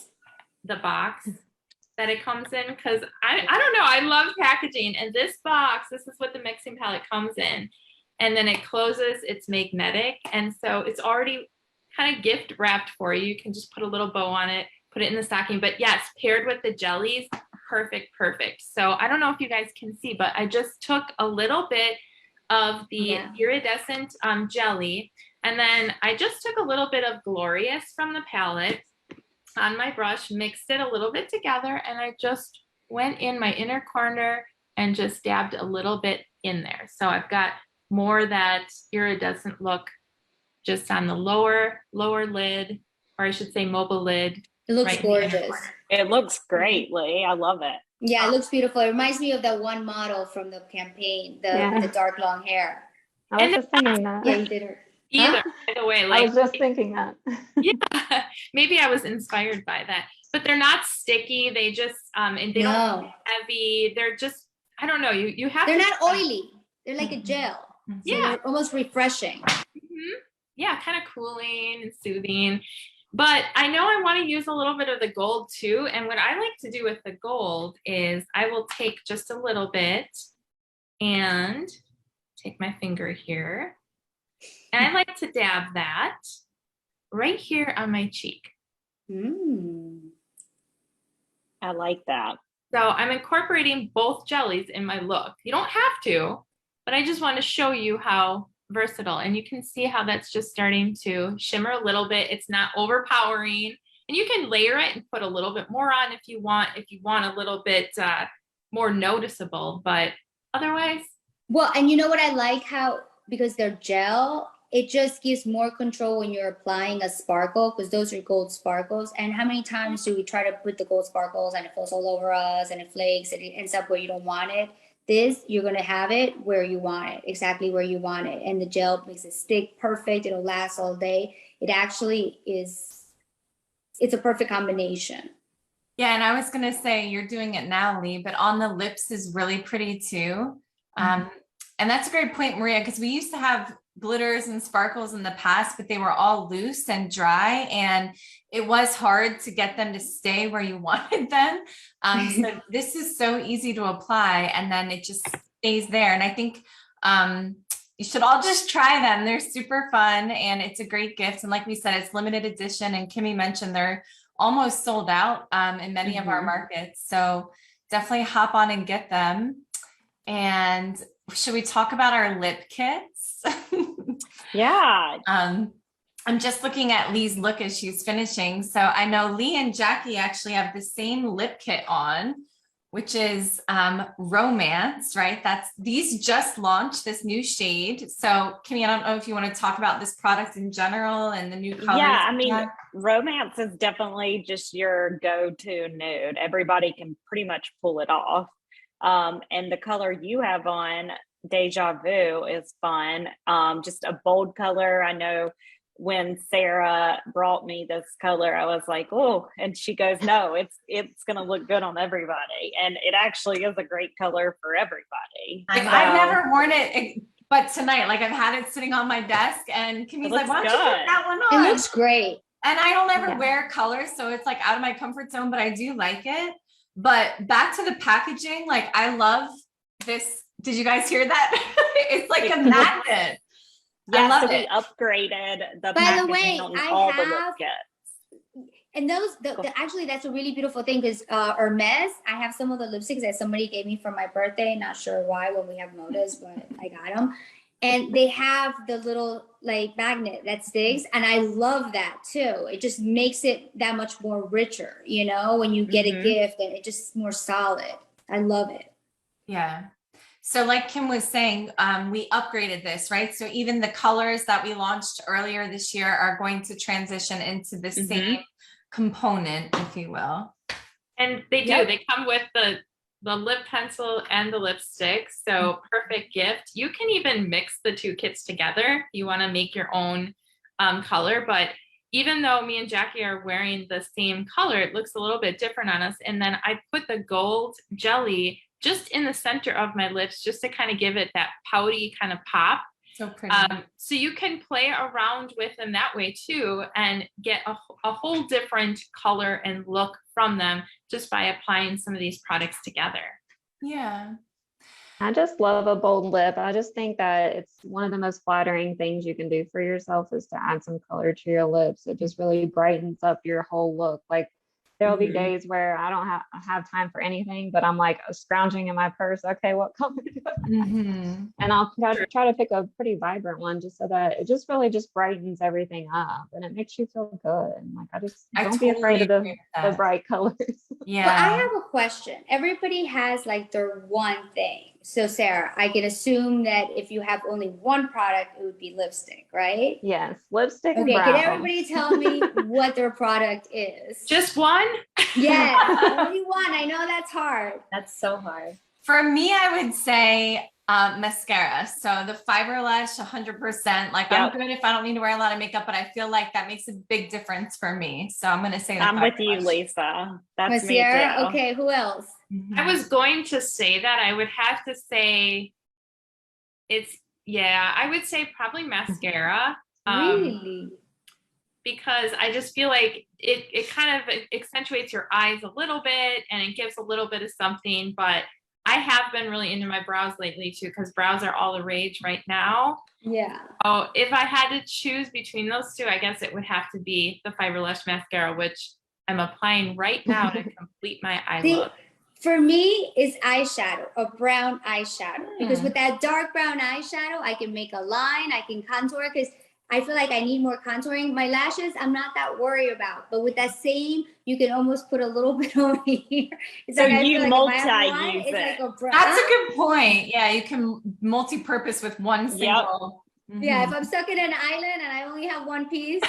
the box that it comes in because I don't know, I love packaging. And this box, this is what the mixing palette comes in. And then it closes, it's magnetic. And so it's already kind of gift wrapped for you. You can just put a little bow on it, put it in the stocking. But yes, paired with the jellies, perfect. So I don't know if you guys can see, but I just took a little bit of the iridescent jelly, and then I just took a little bit of Glorious from the palette on my brush, mixed it a little bit together, and I just went in my inner corner and just dabbed a little bit in there. So I've got more that iridescent look just on the lower lid, or I should say mobile lid. It looks gorgeous. It looks great, Lee. I love it. Yeah, it looks beautiful. It reminds me of that one model from the campaign, the dark long hair. I was just thinking that. Yeah, you did her. Either, by the way, like I was just thinking that. Yeah, maybe I was inspired by that. But they're not sticky. They just and they don't get heavy. They're just, I don't know. You have. They're not oily. They're like a gel. So they're almost refreshing. Yeah, kind of cooling and soothing. But I know I want to use a little bit of the gold too. And what I like to do with the gold is I will take just a little bit and take my finger here. And I like to dab that right here on my cheek. I like that. So I'm incorporating both jellies in my look. You don't have to, but I just want to show you how versatile, and you can see how that's just starting to shimmer a little bit. It's not overpowering, and you can layer it and put a little bit more on if you want a little bit more noticeable, but otherwise. Well, and you know what I like, how because they're gel, it just gives more control when you're applying a sparkle, because those are gold sparkles. And how many times do we try to put the gold sparkles and it falls all over us and it flakes and it ends up where you don't want it? This, you're going to have it where you want it, exactly where you want it. And the gel makes it stick perfect. It'll last all day. It actually is, it's a perfect combination. Yeah, and I was going to say, you're doing it now, Lee, but on the lips is really pretty too. And that's a great point, Maria, because we used to have glitters and sparkles in the past, but they were all loose and dry, and it was hard to get them to stay where you wanted them. So this is so easy to apply, and then it just stays there. And I think you should all just try them. They're super fun, and it's a great gift. And like we said, it's limited edition, and Kimmy mentioned they're almost sold out in many of our markets. So definitely hop on and get them. And should we talk about our lip kits? Yeah. I'm just looking at Lee's look as she's finishing. So I know Lee and Jackie actually have the same lip kit on, which is Romance, right? These just launched this new shade. So Kimmy, I don't know if you want to talk about this product in general and the new colors. Yeah, I mean, Romance is definitely just your go-to nude. Everybody can pretty much pull it off. And the color you have on, Deja Vu, is fun. Just a bold color. I know when Sarah brought me this color, I was like, oh, and she goes, no, it's going to look good on everybody. And it actually is a great color for everybody. Like, I've never worn it, but tonight, like I've had it sitting on my desk, and Kimmy's like, why don't you put that one on? It looks great. And I don't ever wear colors, so it's like out of my comfort zone, but I do like it. But back to the packaging, like I love this. Did you guys hear that? It's like a magnet. Yeah, so we upgraded the packaging on all the lip kits. And those, actually, that's a really beautiful thing because Hermes, I have some of the lipsticks that somebody gave me for my birthday. Not sure why when we have motives, but I got them. And they have the little like magnet that sticks. And I love that too. It just makes it that much more richer, you know, when you get a gift and it just more solid. I love it. Yeah. So like Kim was saying, we upgraded this, right? So even the colors that we launched earlier this year are going to transition into the same component, if you will. And they do, they come with the lip pencil and the lipstick. So perfect gift. You can even mix the two kits together. You want to make your own color, but even though me and Jackie are wearing the same color, it looks a little bit different on us. And then I put the gold jelly just in the center of my lips, just to kind of give it that pouty kind of pop. So pretty. So you can play around with them that way too, and get a whole different color and look from them just by applying some of these products together. Yeah. I just love a bold lip. I just think that it's one of the most flattering things you can do for yourself is to add some color to your lips. It just really brightens up your whole look. Like there'll be days where I don't have time for anything, but I'm like scrounging in my purse. Okay, what color do I have? And I'll try to pick a pretty vibrant one just so that it just really just brightens everything up and it makes you feel good. And like I don't be afraid of the bright colors. Yeah. But I have a question. Everybody has like their one thing. So Sarah, I can assume that if you have only one product, it would be lipstick, right? Yes, lipstick. Okay, and can brow. everybody tell me what their product is? Just one? Yes, only one. I know that's hard. That's so hard. For me, I would say mascara. So the Fiber Lash 100%. Like I'm good if I don't need to wear a lot of makeup, but I feel like that makes a big difference for me. So I'm going to say I'm with you, Lisa. That's mascara. me too. Okay, who else? I was going to say that. I would have to say I would say probably mascara. Really? Because I just feel like it kind of accentuates your eyes a little bit and it gives a little bit of something, but I have been really into my brows lately too, because brows are all the rage right now. Yeah. Oh, if I had to choose between those two, I guess it would have to be the Fiber Lash mascara, which I'm applying right now to complete my eye look. For me, it's eyeshadow, a brown eyeshadow. Because with that dark brown eyeshadow, I can make a line, I can contour, because I feel like I need more contouring. My lashes, I'm not that worried about. But with that same, you can almost put a little bit over here. It's so like you multi-use it. Like that's a good point. Yeah, you can multi-purpose with one single. Yeah, if I'm stuck in an island and I only have one piece,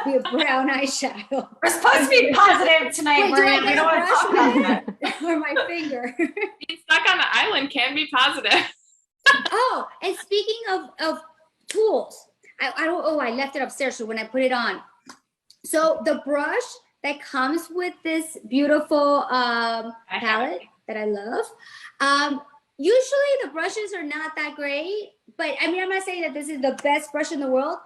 be a brown eyeshadow. We're supposed to be positive tonight, Maria. We don't want to talk about that. Or my finger. Being stuck on the island can be positive. Oh, and speaking of tools, I left it upstairs. So when I put it on, so the brush that comes with this beautiful palette that I love, usually the brushes are not that great, but I mean, I'm not saying that this is the best brush in the world,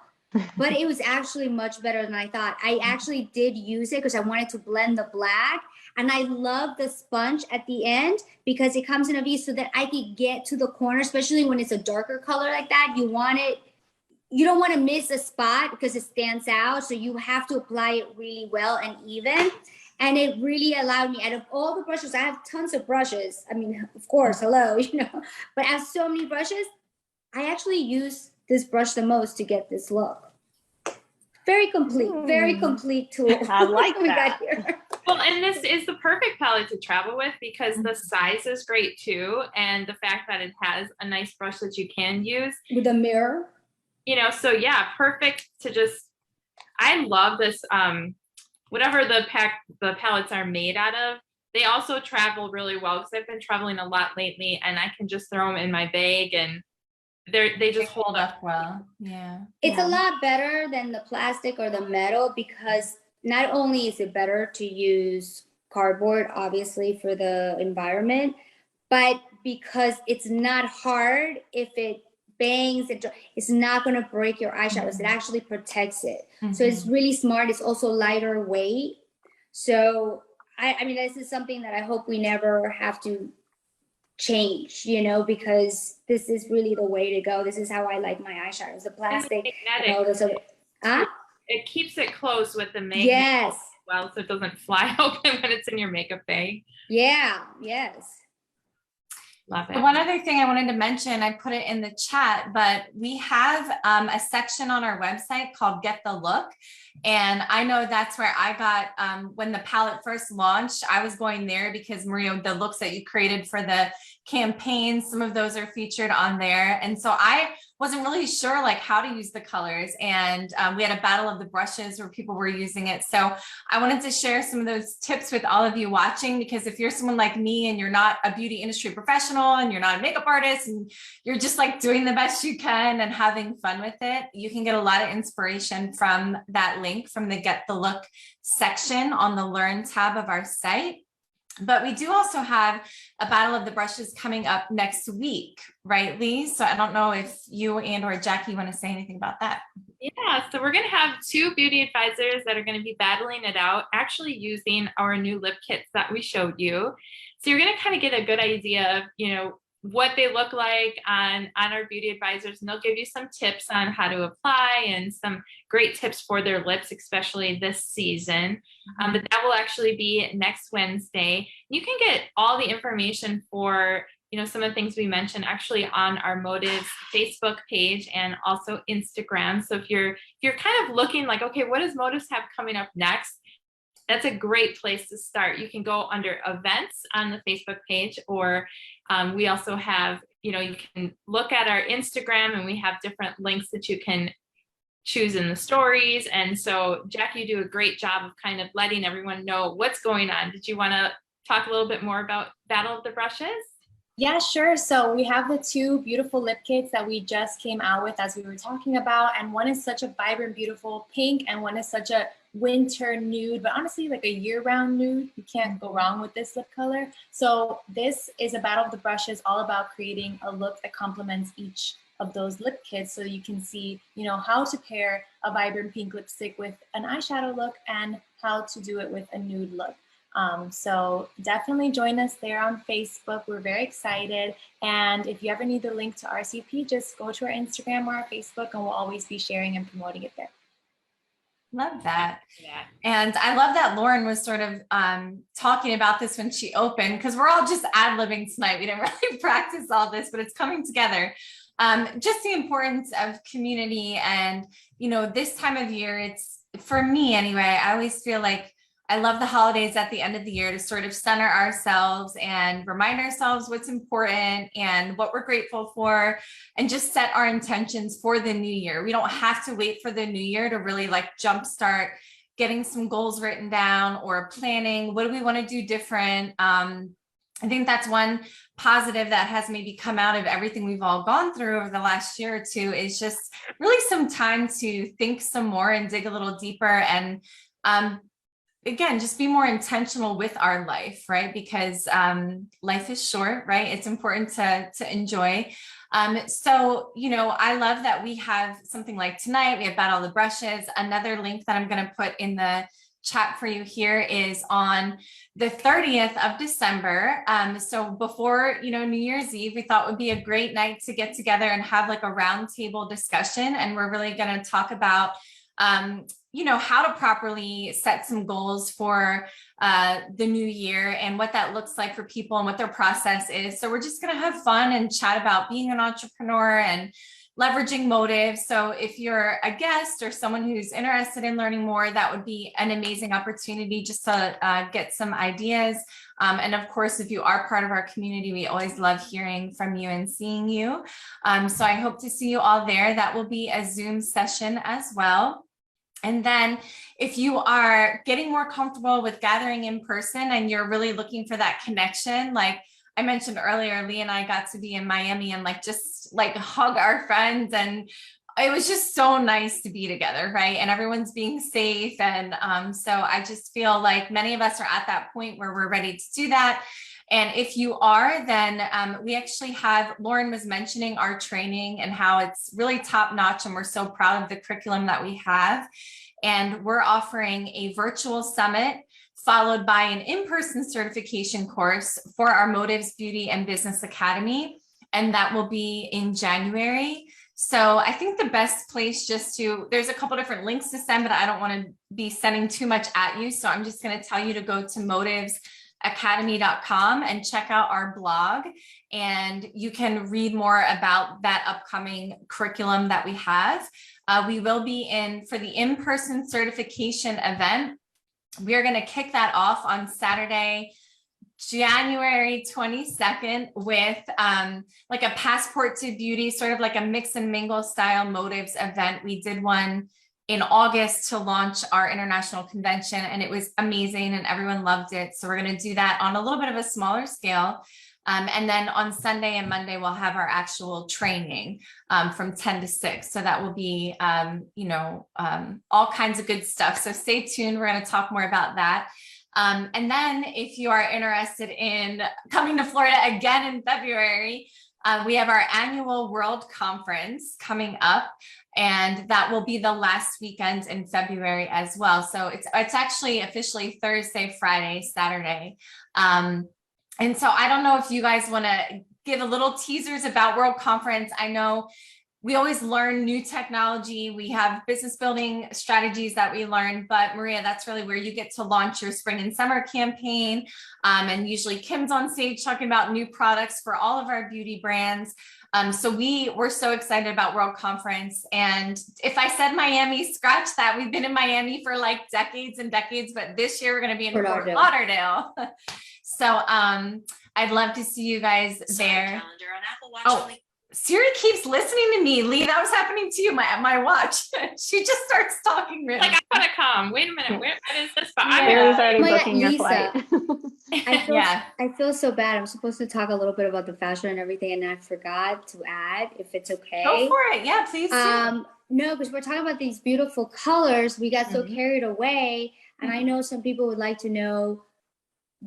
but it was actually much better than I thought. I actually did use it because I wanted to blend the black, and I love the sponge at the end because it comes in a V so that I could get to the corner, especially when it's a darker color like that. You don't want to miss a spot because it stands out. So you have to apply it really well and even. And it really allowed me, out of all the brushes, I have tons of brushes. I mean, of course, hello, but I have so many brushes. I actually use this brush the most to get this look. Very complete tool. I like we that. got here. Well, and this is the perfect palette to travel with because the size is great too. And the fact that it has a nice brush that you can use. With a mirror. So yeah, perfect to just, I love this, whatever the palettes are made out of. They also travel really well because I've been traveling a lot lately and I can just throw them in my bag and they just hold up well. Yeah. It's a lot better than the plastic or the metal because not only is it better to use cardboard, obviously, for the environment, but because it's not hard, if it bangs, it's not going to break your eyeshadows. It actually protects it. So it's really smart. It's also lighter weight. So I mean, this is something that I hope we never have to change, because this is really the way to go. This is how I like my eyeshadows, the plastic and all this other. It keeps it close with the magnet. Yes. well, so it doesn't fly open when it's in your makeup bag. Yeah, yes. Love it. One other thing I wanted to mention, I put it in the chat, but we have a section on our website called Get the Look. And I know that's where I got, when the palette first launched, I was going there because Maria, the looks that you created for the campaign, some of those are featured on there. And so I wasn't really sure like how to use the colors. And we had a battle of the brushes where people were using it. So I wanted to share some of those tips with all of you watching, because if you're someone like me and you're not a beauty industry professional and you're not a makeup artist and you're just like doing the best you can and having fun with it, you can get a lot of inspiration from that link from the Get the Look section on the Learn tab of our site. But we do also have a battle of the brushes coming up next week, right, Lee? So I don't know if you and or Jackie want to say anything about that. Yeah, so we're going to have 2 beauty advisors that are going to be battling it out, actually using our new lip kits that we showed you. So you're going to kind of get a good idea of, you know, what they look like on our beauty advisors, and they'll give you some tips on how to apply and some great tips for their lips, especially this season. But that will actually be next Wednesday. You can get all the information for, you know, some of the things we mentioned actually on our Motives Facebook page and also Instagram. So if you're kind of looking like, okay, what does Motives have coming up next? That's a great place to start. You can go under events on the Facebook page, or we also have, you know, you can look at our Instagram and we have different links that you can choose in the stories. And so Jackie, you do a great job of kind of letting everyone know what's going on. Did you want to talk a little bit more about Battle of the Brushes? Yeah, sure. So we have the 2 beautiful lip kits that we just came out with, as we were talking about. And one is such a vibrant, beautiful pink, and one is such a winter nude, but honestly like a year-round nude. You can't go wrong with this lip color. So this is a Battle of the Brushes, all about creating a look that complements each of those lip kits, so you can see, you know, how to pair a vibrant pink lipstick with an eyeshadow look and how to do it with a nude look. So definitely join us there on Facebook. We're very excited. And if you ever need the link to RCP, just go to our Instagram or our Facebook, and we'll always be sharing and promoting it there. Love that. Yeah. And I love that Loren was sort of talking about this when she opened, because we're all just ad-libbing tonight. We didn't really practice all this, but it's coming together. Just the importance of community. And, you know, this time of year, it's, for me anyway, I always feel like I love the holidays at the end of the year to sort of center ourselves and remind ourselves what's important and what we're grateful for, and just set our intentions for the new year. We don't have to wait for the new year to really like jumpstart getting some goals written down or planning. What do we want to do different? I think that's one positive that has maybe come out of everything we've all gone through over the last year or two, is just really some time to think some more and dig a little deeper, and again, just be more intentional with our life, right? Because life is short, right? It's important to enjoy. So, you know, I love that we have something like tonight, we have Battle of the Brushes. Another link that I'm going to put in the chat for you here is on the 30th of December. So before, you know, New Year's Eve, we thought would be a great night to get together and have like a roundtable discussion. And we're really going to talk about you know, how to properly set some goals for the new year and what that looks like for people and what their process is. So we're just going to have fun and chat about being an entrepreneur and leveraging Motives. So if you're a guest or someone who's interested in learning more, that would be an amazing opportunity just to get some ideas. And of course, if you are part of our community, we always love hearing from you and seeing you. So I hope to see you all there. That will be a Zoom session as well. And then if you are getting more comfortable with gathering in person and you're really looking for that connection, like I mentioned earlier, Lee and I got to be in Miami and like just like hug our friends, and it was just so nice to be together, right? And everyone's being safe. And so I just feel like many of us are at that point where we're ready to do that. And if you are, then we actually have, Loren was mentioning our training and how it's really top notch, and we're so proud of the curriculum that we have. And we're offering a virtual summit followed by an in-person certification course for our Motives Beauty and Business Academy. And that will be in January. So I think the best place there's a couple different links to send, but I don't want to be sending too much at you. So I'm just going to tell you to go to motivesacademy.com and check out our blog. And you can read more about that upcoming curriculum that we have. We will be for the in-person certification event. We are going to kick that off on Saturday, January 22nd with like a passport to beauty, sort of like a mix and mingle style motives event. We did one in August to launch our international convention, and it was amazing and everyone loved it. So we're going to do that on a little bit of a smaller scale. And then on Sunday and Monday, we'll have our actual training from 10 to 6. So that will be, all kinds of good stuff. So stay tuned. We're going to talk more about that. And then if you are interested in coming to Florida again in February, we have our annual World Conference coming up, and that will be the last weekend in February as well. So it's actually officially Thursday, Friday, Saturday. And so I don't know if you guys want to give a little teasers about World Conference. I know we always learn new technology. We have business building strategies that we learn, but Maria, that's really where you get to launch your spring and summer campaign. And usually Kim's on stage talking about new products for all of our beauty brands. So we're so excited about World Conference. And if I said Miami, scratch that. We've been in Miami for like decades and decades, but this year we're going to be in Fort Lauderdale. So I'd love to see you guys there. Calendar on Apple Watch. Siri keeps listening to me. Lee, that was happening to you, my watch. She just starts talking really. Like, I gotta come. Wait a minute. What is this? But Siri's already God, booking your Lisa. flight. I feel so bad. I'm supposed to talk a little bit about the fashion and everything, and I forgot to add, if it's okay. Go for it. Yeah, please do. No, because we're talking about these beautiful colors. We got so carried away. And I know some people would like to know,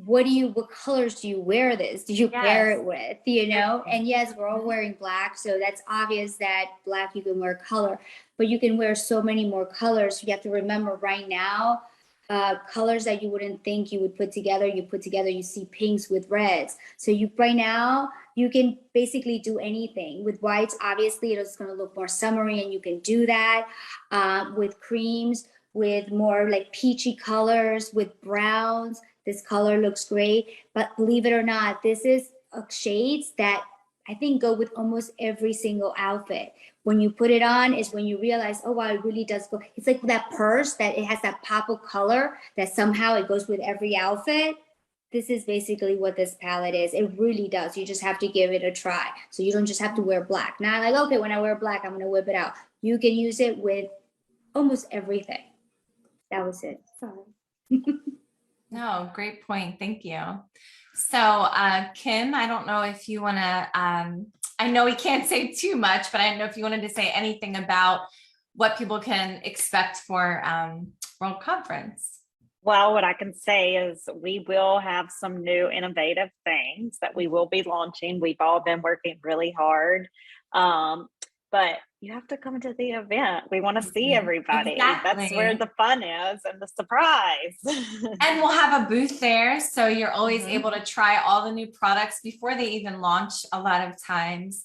what colors do you wear this? Do you pair it with, And yes, we're all wearing black. So that's obvious that black, you can wear color, but you can wear so many more colors. You have to remember right now, colors that you wouldn't think you would put together, you see pinks with reds. So right now you can basically do anything with whites. Obviously it's going to look more summery, and you can do that with creams, with more like peachy colors, with browns. This color looks great, but believe it or not, this is shades that I think go with almost every single outfit. When you put it on is when you realize, oh wow, it really does go. It's like that purse that it has that pop of color that somehow it goes with every outfit. This is basically what this palette is. It really does. You just have to give it a try. So you don't just have to wear black. Not like, okay, when I wear black, I'm gonna whip it out. You can use it with almost everything. That was it. Sorry. No, great point. Thank you. So, Kim, I don't know if you want to, I know we can't say too much, but I don't know if you wanted to say anything about what people can expect for World Conference. Well, what I can say is we will have some new innovative things that we will be launching. We've all been working really hard. But you have to come to the event. We want to see everybody. Exactly. That's where the fun is and the surprise. And we'll have a booth there. So you're always able to try all the new products before they even launch a lot of times.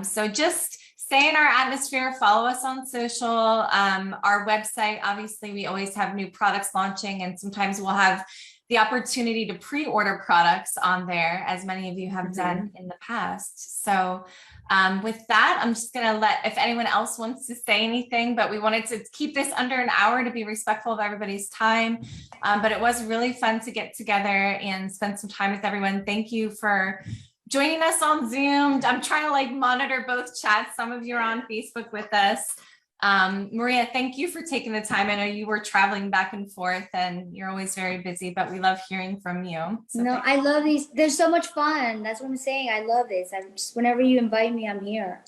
So just stay in our atmosphere, follow us on social, our website. Obviously, we always have new products launching, and sometimes we'll have the opportunity to pre-order products on there, as many of you have done in the past. So with that, I'm just going to if anyone else wants to say anything, but we wanted to keep this under an hour to be respectful of everybody's time. But it was really fun to get together and spend some time with everyone. Thank you for joining us on Zoom. I'm trying to monitor both chats. Some of you are on Facebook with us. Maria, thank you for taking the time. I know you were traveling back and forth and you're always very busy, but we love hearing from you. So no, I love these. They're so much fun. That's what I'm saying. I love this. I'm just, whenever you invite me, I'm here.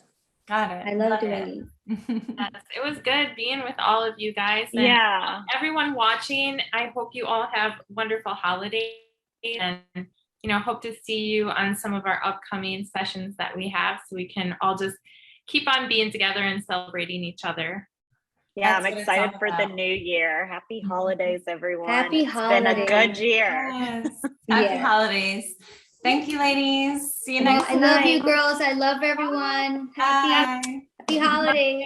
Got it. I love doing these. Yes, it was good being with all of you guys. And everyone watching, I hope you all have wonderful holidays, and hope to see you on some of our upcoming sessions that we have, so we can all just keep on being together and celebrating each other. Yeah, I'm excited for the new year. Happy holidays, everyone. Happy holidays. It's been a good year. Yes. Happy holidays. Thank you, ladies. See you next I love you, girls. I love everyone. Bye. Happy holidays.